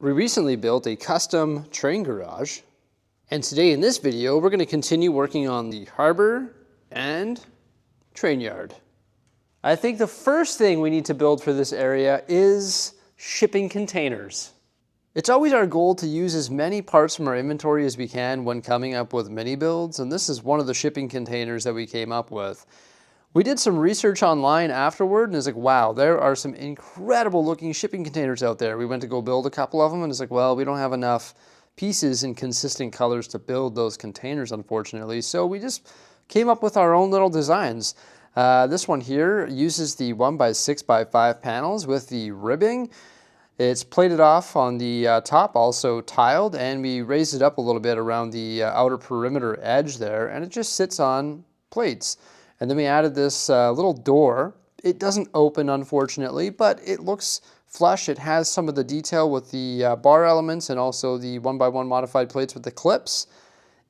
We recently built a custom train garage, and today in this video we're going to continue working on the harbor and train yard. I think the first thing we need to build for this area is shipping containers. It's always our goal to use as many parts from our inventory as we can when coming up with mini builds, and this is one of the shipping containers that we came up with. We did some research online afterward, and it's like, wow, there are some incredible looking shipping containers out there. We went to go build a couple of them, and it's like, well, we don't have enough pieces in consistent colors to build those containers, unfortunately. So we just came up with our own little designs. This one here uses the 1x6x5 panels with the ribbing. It's plated off on the top, also tiled, and we raised it up a little bit around the outer perimeter edge there, and it just sits on plates. And then we added this little door. It doesn't open, unfortunately, but it looks flush. It has some of the detail with the bar elements and also the 1x1 modified plates with the clips.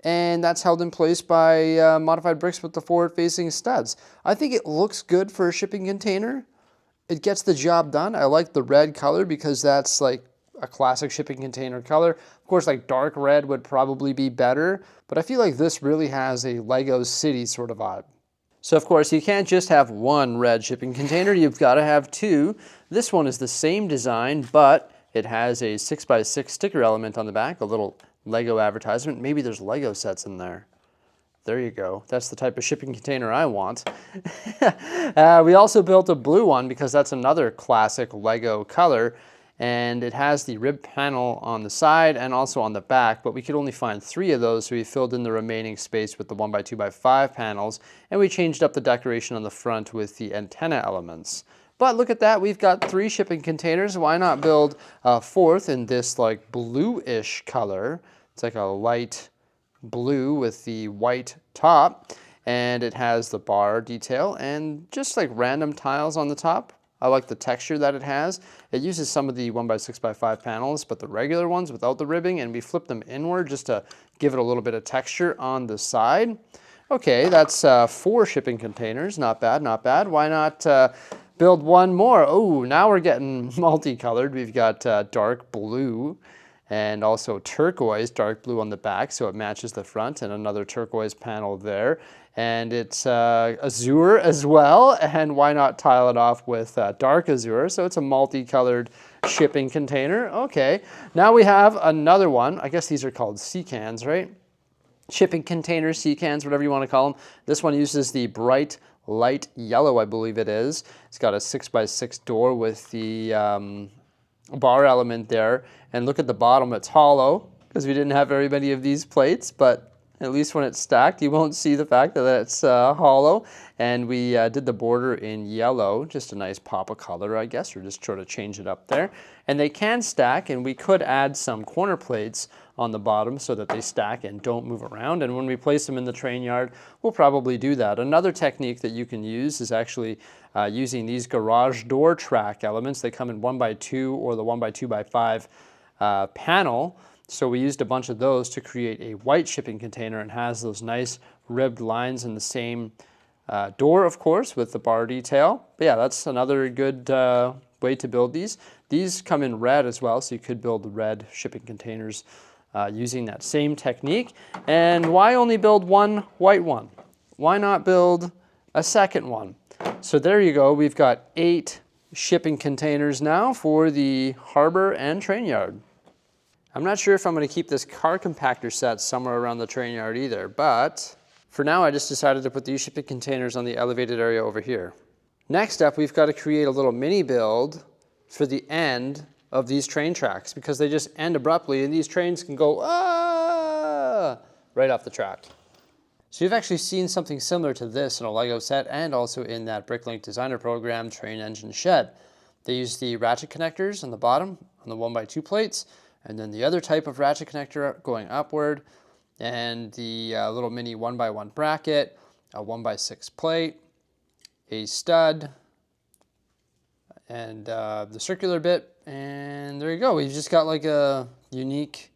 And that's held in place by modified bricks with the forward-facing studs. I think it looks good for a shipping container. It gets the job done. I like the red color because that's like a classic shipping container color. Of course, like dark red would probably be better, but I feel like this really has a Lego City sort of vibe. So of course, you can't just have one red shipping container, you've got to have two. This one is the same design, but it has a 6x6 sticker element on the back, a little Lego advertisement. Maybe there's Lego sets in there. There you go. That's the type of shipping container I want. We also built a blue one because that's another classic Lego color. And it has the rib panel on the side and also on the back, but we could only find 3 of those, so we filled in the remaining space with the 1x2x5 panels, and we changed up the decoration on the front with the antenna elements. But look at that, we've got 3 shipping containers. Why not build a 4th in this like bluish color? It's like a light blue with the white top, and it has the bar detail and just like random tiles on the top. I like the texture that it has. It uses some of the 1x6x5 panels, but the regular ones without the ribbing, and we flip them inward just to give it a little bit of texture on the side. Okay, that's 4 shipping containers. Not bad, not bad. Why not build one more? Oh, now we're getting multicolored. We've got dark blue and also turquoise, dark blue on the back, so it matches the front, and another turquoise panel there. And it's azure as well, and why not tile it off with dark azure? So it's a multicolored shipping container. Okay, now we have another one. I guess these are called sea cans, right? Shipping containers, sea cans, whatever you want to call them. This one uses the bright light yellow, I believe it is. It's got a 6x6 door with the bar element there. And look at the bottom, it's hollow because we didn't have very many of these plates, but at least when it's stacked, you won't see the fact that it's hollow. And we did the border in yellow, just a nice pop of color, I guess, or just sort of change it up there. And they can stack, and we could add some corner plates on the bottom so that they stack and don't move around. And when we place them in the train yard, we'll probably do that. Another technique that you can use is actually using these garage door track elements. They come in 1x2 or the 1x2x5 panel. So we used a bunch of those to create a white shipping container, and has those nice ribbed lines in the same door, of course, with the bar detail. But yeah, that's another good way to build these. These come in red as well, so you could build red shipping containers using that same technique. And why only build one white one? Why not build a second one? So there you go. We've got 8 shipping containers now for the harbor and train yard. I'm not sure if I'm going to keep this car compactor set somewhere around the train yard either, but for now I just decided to put these shipping containers on the elevated area over here. Next up, we've got to create a little mini build for the end of these train tracks, because they just end abruptly and these trains can go right off the track. So you've actually seen something similar to this in a Lego set and also in that Bricklink designer program, Train Engine Shed. They use the ratchet connectors on the bottom on the 1x2 plates, and then the other type of ratchet connector going upward, and the little mini 1x1 bracket, a 1x6 plate, a stud, and the circular bit, and there you go. We've just got like a unique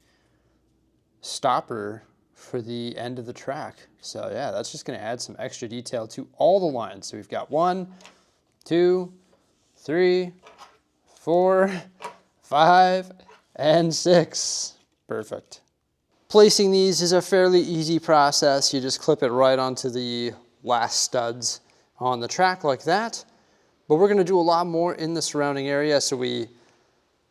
stopper for the end of the track. So yeah, that's just going to add some extra detail to all the lines. So we've got 1, 2, 3, 4, 5, and 6. Perfect. Placing these is a fairly easy process. You just clip it right onto the last studs on the track like that. But we're gonna do a lot more in the surrounding area, so we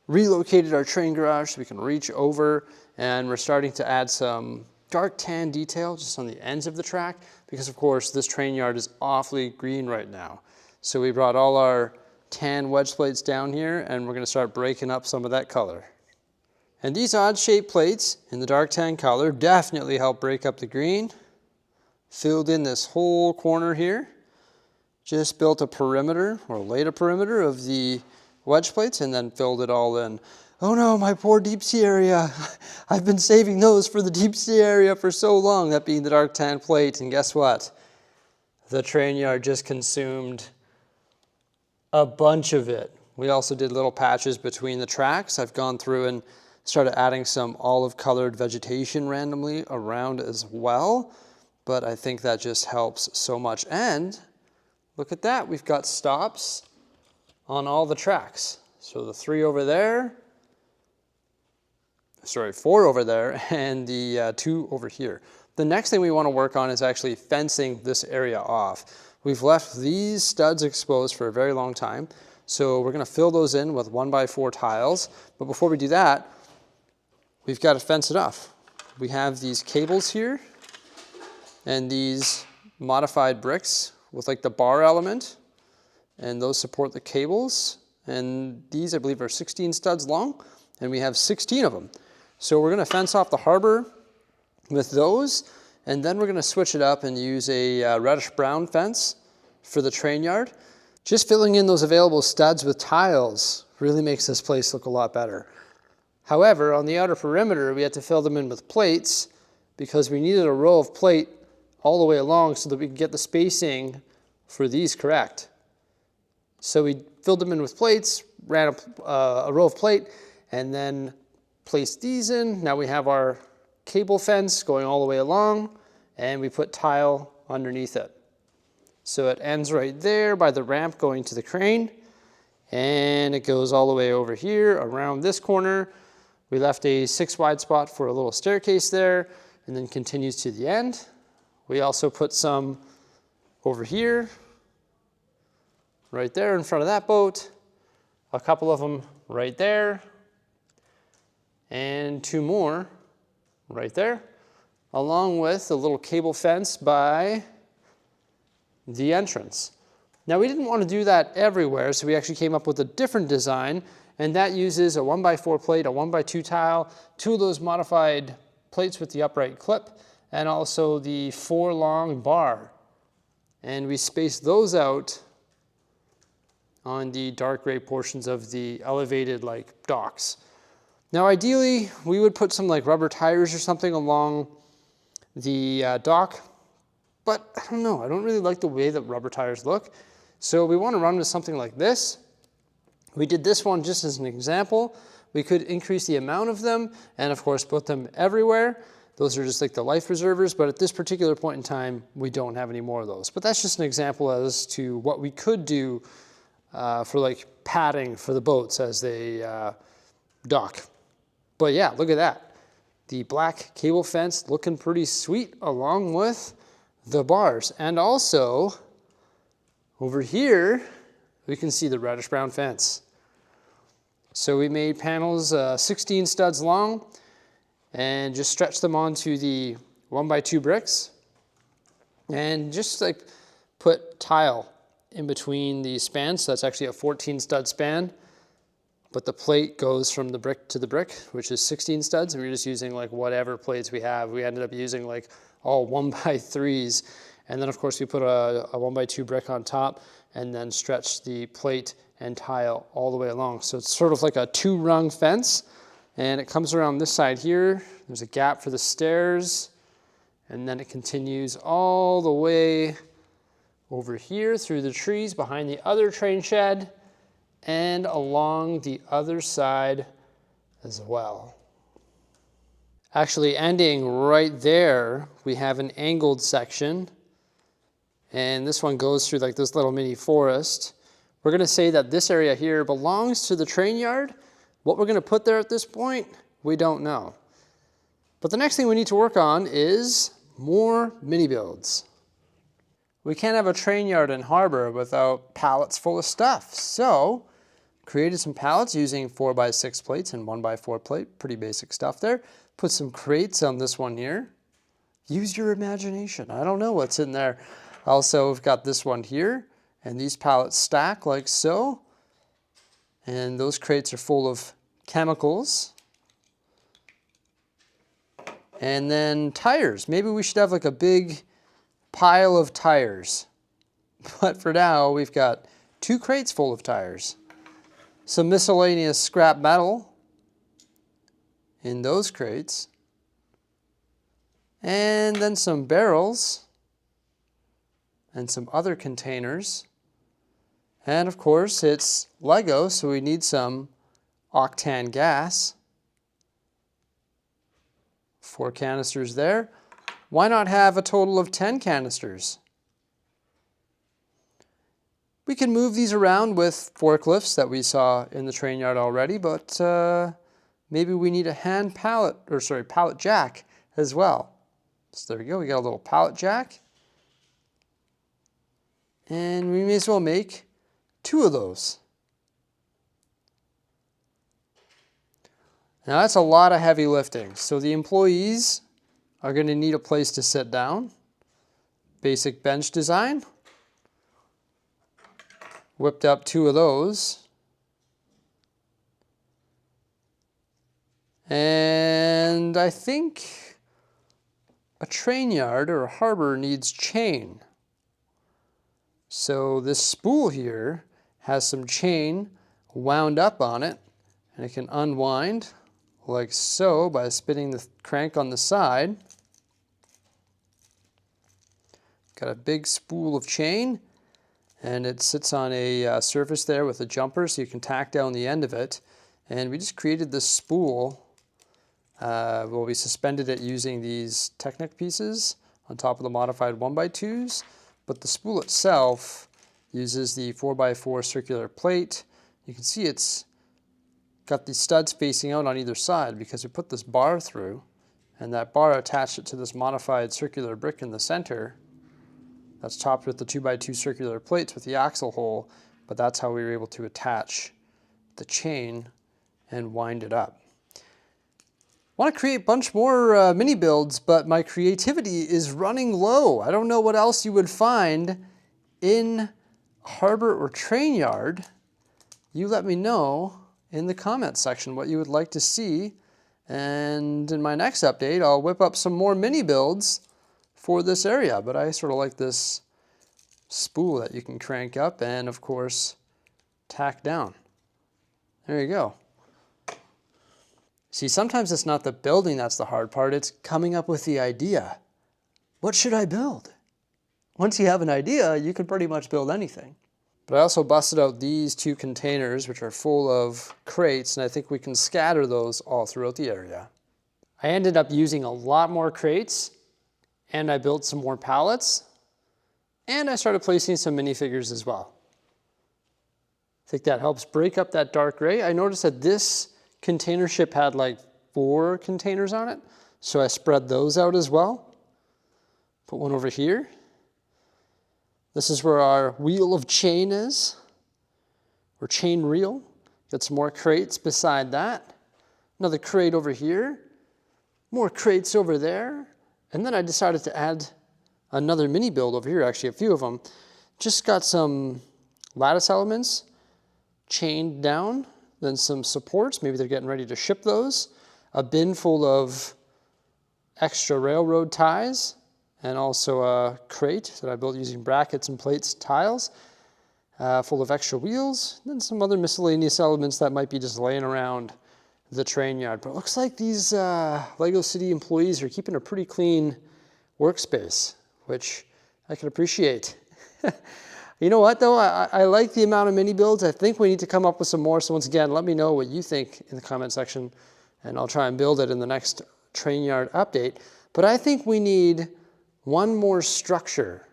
relocated our train garage so we can reach over, and we're starting to add some dark tan detail just on the ends of the track because of course this train yard is awfully green right now. So we brought all our tan wedge plates down here and we're going to start breaking up some of that color. And these odd shaped plates in the dark tan color definitely help break up the green. Filled in this whole corner here. Just built a perimeter or laid a perimeter of the wedge plates and then filled it all in. Oh no, my poor deep sea area. I've been saving those for the deep sea area for so long, that being the dark tan plate, and guess what? The train yard just consumed a bunch of it. We also did little patches between the tracks. I've gone through and started adding some olive colored vegetation randomly around as well, but I think that just helps so much. And look at that, we've got stops on all the tracks. So the 3 over there, sorry, 4 over there, and the 2 over here. The next thing we want to work on is actually fencing this area off. We've left these studs exposed for a very long time, so we're going to fill those in with 1x4 tiles. But before we do that, we've got to fence it off. We have these cables here and these modified bricks with like the bar element, and those support the cables. And these, I believe, are 16 studs long, and we have 16 of them. So we're going to fence off the Harbour with those, and then we're going to switch it up and use a reddish brown fence for the train yard. Just filling in those available studs with tiles really makes this place look a lot better. However, on the outer perimeter, we had to fill them in with plates because we needed a row of plate all the way along so that we could get the spacing for these correct. So we filled them in with plates, ran a row of plate, and then placed these in. Now we have our cable fence going all the way along, and we put tile underneath it. So it ends right there by the ramp going to the crane, and it goes all the way over here around this corner. We left a 6 wide spot for a little staircase there, and then continues to the end. We also put some over here, right there in front of that boat, a couple of them right there, and 2 more right there, along with a little cable fence by the entrance. Now we didn't want to do that everywhere, so we actually came up with a different design, and that uses a 1x4 plate, a 1x2 tile, 2 of those modified plates with the upright clip, and also the 4 long bar. And we spaced those out on the dark gray portions of the elevated like docks. Now ideally, we would put some like rubber tires or something along the dock, but I don't know, I don't really like the way that rubber tires look. So we want to run with something like this. We did this one just as an example. We could increase the amount of them and of course put them everywhere. Those are just like the life preservers, but at this particular point in time, we don't have any more of those. But that's just an example as to what we could do for like padding for the boats as they dock. But yeah, look at that. The black cable fence looking pretty sweet along with the bars. And also over here, we can see the reddish brown fence. So we made panels 16 studs long and just stretched them onto the 1x2 bricks and just like put tile in between the spans. So that's actually a 14 stud span, but the plate goes from the brick to the brick, which is 16 studs, and we're just using like whatever plates we have. We ended up using like all 1x3s, and then of course we put a 1x2 brick on top and then stretched the plate and tile all the way along. So it's sort of like a 2-rung fence, and it comes around this side here. There's a gap for the stairs, and then it continues all the way over here through the trees behind the other train shed and along the other side as well. Actually ending right there, we have an angled section, and this one goes through like this little mini forest. We're going to say that this area here belongs to the train yard, What we're going to put there at this point, we don't know. But the next thing we need to work on is more mini builds. We can't have a train yard in Harbour without pallets full of stuff. So created some pallets using 4x6 plates and 1x4 plate. Pretty basic stuff there. Put some crates on this one here. Use your imagination. I don't know what's in there. Also, we've got this one here, and these pallets stack like so. And those crates are full of chemicals. And then tires. Maybe we should have like a big pile of tires. But for now, we've got 2 crates full of tires. Some miscellaneous scrap metal in those crates. And then some barrels and some other containers. And of course, it's Lego, so we need some octane gas. 4 canisters there. Why not have a total of 10 canisters? We can move these around with forklifts that we saw in the train yard already, but maybe we need a hand pallet, or sorry, pallet jack as well. So there we go, we got a little pallet jack. And we may as well make 2 of those. Now that's a lot of heavy lifting. So the employees are going to need a place to sit down. Basic bench design. Whipped up 2 of those. And I think a train yard or a harbor needs chain. So this spool here has some chain wound up on it, and it can unwind like so by spinning the crank on the side. Got a big spool of chain, and it sits on a surface there with a jumper, so you can tack down the end of it. And we just created this spool. We suspended it using these Technic pieces on top of the modified 1x2s, but the spool itself uses the 4x4 circular plate. You can see it's got these studs facing out on either side because we put this bar through, and that bar attached it to this modified circular brick in the center that's topped with the 2x2 circular plates with the axle hole, but that's how we were able to attach the chain and wind it up. I want to create a bunch more mini builds, but my creativity is running low. I don't know what else you would find in harbor or train yard. You let me know in the comments section what you would like to see. And in my next update, I'll whip up some more mini builds for this area. But I sort of like this spool that you can crank up and, of course, tack down. There you go. See, sometimes it's not the building that's the hard part, it's coming up with the idea. What should I build? Once you have an idea, you can pretty much build anything. But I also busted out these 2 containers, which are full of crates, and I think we can scatter those all throughout the area. I ended up using a lot more crates, and I built some more pallets, and I started placing some minifigures as well. I think that helps break up that dark gray. I noticed that this container ship had like 4 containers on it, so I spread those out as well. Put one over here. This is where our wheel of chain is, or chain reel. Got some more crates beside that. Another crate over here. More crates over there. And then I decided to add another mini build over here, actually a few of them. Just got some lattice elements chained down, then some supports. Maybe they're getting ready to ship those. A bin full of extra railroad ties, and also a crate that I built using brackets and plates and tiles, full of extra wheels, and then some other miscellaneous elements that might be just laying around the train yard. But it looks like these Lego City employees are keeping a pretty clean workspace, which I can appreciate. You know what though, I like the amount of mini builds. I think we need to come up with some more. So once again, let me know what you think in the comment section, and I'll try and build it in the next train yard update. But I think we need one more structure,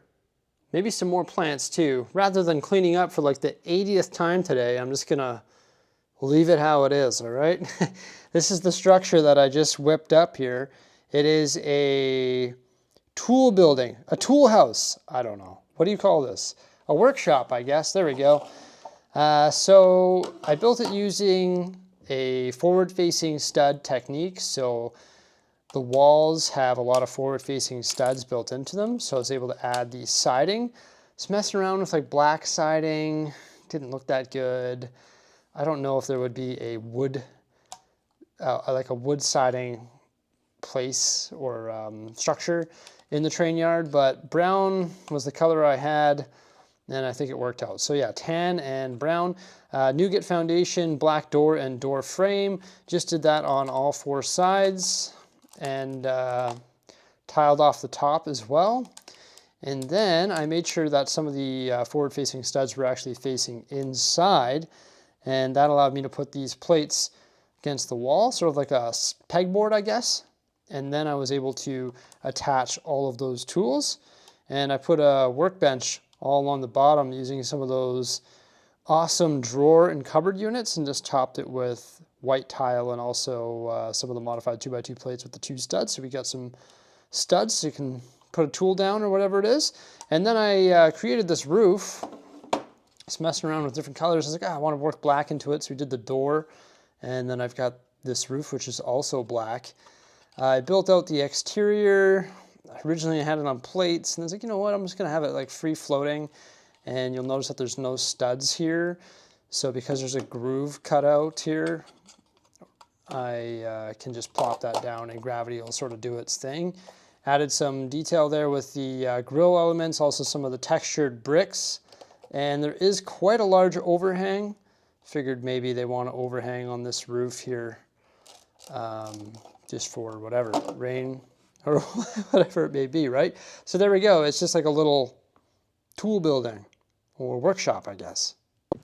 maybe some more plants too. Rather than cleaning up for like the 80th time today, I'm just gonna leave it how it is, all right? This is the structure that I just whipped up here. It is a tool building, a tool house. I don't know. What do you call this? A workshop, I guess. There we go. So I built it using a forward-facing stud technique. So the walls have a lot of forward-facing studs built into them. So I was able to add the siding. Just messing around with like black siding. Didn't look that good. I don't know if there would be a wood, like a wood siding place or structure in the train yard, but brown was the color I had, and I think it worked out. So yeah, tan and brown. Nougat foundation, black door and door frame. Just did that on all 4 sides and tiled off the top as well. And then I made sure that some of the forward-facing studs were actually facing inside, and that allowed me to put these plates against the wall, sort of like a pegboard, I guess. And then I was able to attach all of those tools. And I put a workbench all along the bottom using some of those awesome drawer and cupboard units, and just topped it with white tile and also some of the modified 2x2 plates with the 2 studs. So we got some studs so you can put a tool down or whatever it is. And then I created this roof, just messing around with different colors. I was like, I want to work black into it. So we did the door, and then I've got this roof, which is also black. I built out the exterior. Originally I had it on plates, and I was like, you know what, I'm just gonna have it like free floating. And you'll notice that there's no studs here. So because there's a groove cut out here, I can just plop that down and gravity will sort of do its thing. Added some detail there with the grill elements, also some of the textured bricks. And there is quite a large overhang. Figured maybe they want to overhang on this roof here, just for whatever, rain or whatever it may be, right? So there we go. It's just like a little tool building or workshop, I guess.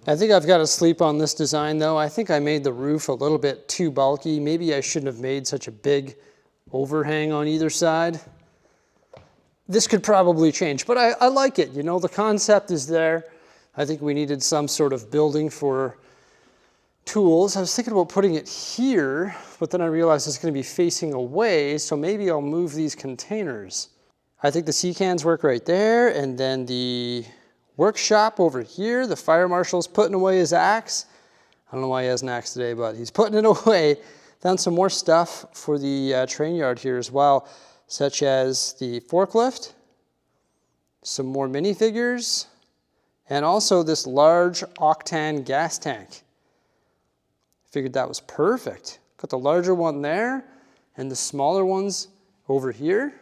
I think I've got to sleep on this design though. I think I made the roof a little bit too bulky. Maybe I shouldn't have made such a big overhang on either side. This could probably change, but I like it. You know, the concept is there. I think we needed some sort of building for tools. I was thinking about putting it here, but then I realized it's going to be facing away, so maybe I'll move these containers. I think the sea cans work right there, and then the workshop over here, the fire marshal's putting away his axe. I don't know why he has an axe today, but he's putting it away. Found some more stuff for the train yard here as well, such as the forklift, some more minifigures, and also this large octane gas tank. Figured that was perfect. Got the larger one there and the smaller ones over here.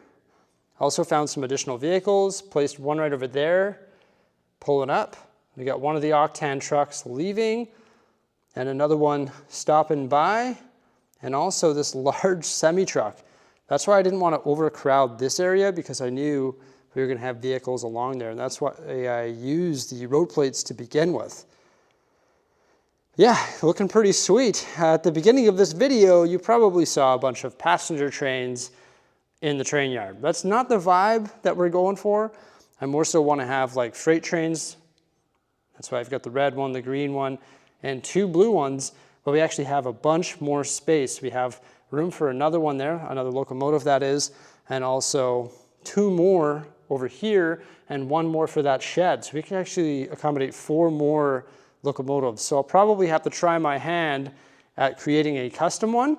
Also found some additional vehicles, placed one right over there, pulling up. We got one of the octane trucks leaving and another one stopping by, and also this large semi-truck. That's why I didn't want to overcrowd this area, because I knew we were going to have vehicles along there, and that's why I used the road plates to begin with. Yeah, looking pretty sweet. At the beginning of this video, you probably saw a bunch of passenger trains in the train yard. That's not the vibe that we're going for. I more so want to have like freight trains. That's why I've got the red one, the green one, and 2 blue ones, but we actually have a bunch more space. We have room for another one there, another locomotive that is, and also 2 more over here and 1 more for that shed. So we can actually accommodate 4 more locomotives. So I'll probably have to try my hand at creating a custom one,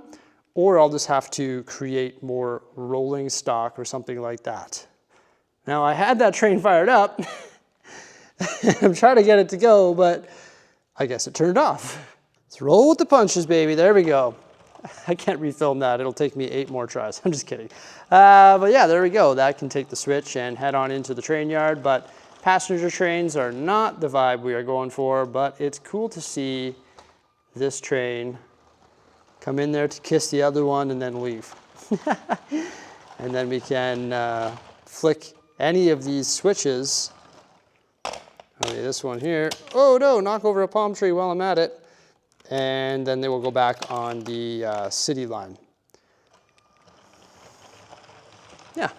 or I'll just have to create more rolling stock or something like that. Now I had that train fired up. I'm trying to get it to go, but I guess it turned off. Let's roll with the punches, baby. There we go. I can't refilm that. It'll take me 8 more tries. I'm just kidding. But yeah, there we go. That can take the switch and head on into the train yard. But passenger trains are not the vibe we are going for, but it's cool to see this train come in there to kiss the other one and then leave. And then we can flick any of these switches. Okay, this one here. Oh no, knock over a palm tree while I'm at it. And then they will go back on the city line. Yeah.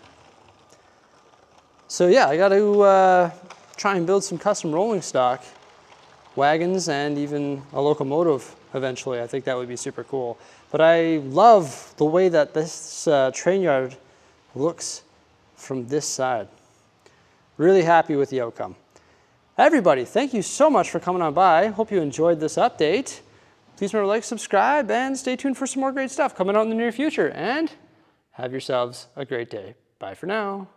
So yeah, I got to try and build some custom rolling stock. wagons and even a locomotive eventually. I think that would be super cool. But I love the way that this train yard looks from this side. Really happy with the outcome. Everybody, thank you so much for coming on by. Hope you enjoyed this update. Please remember to like, subscribe, and stay tuned for some more great stuff coming out in the near future. And have yourselves a great day. Bye for now.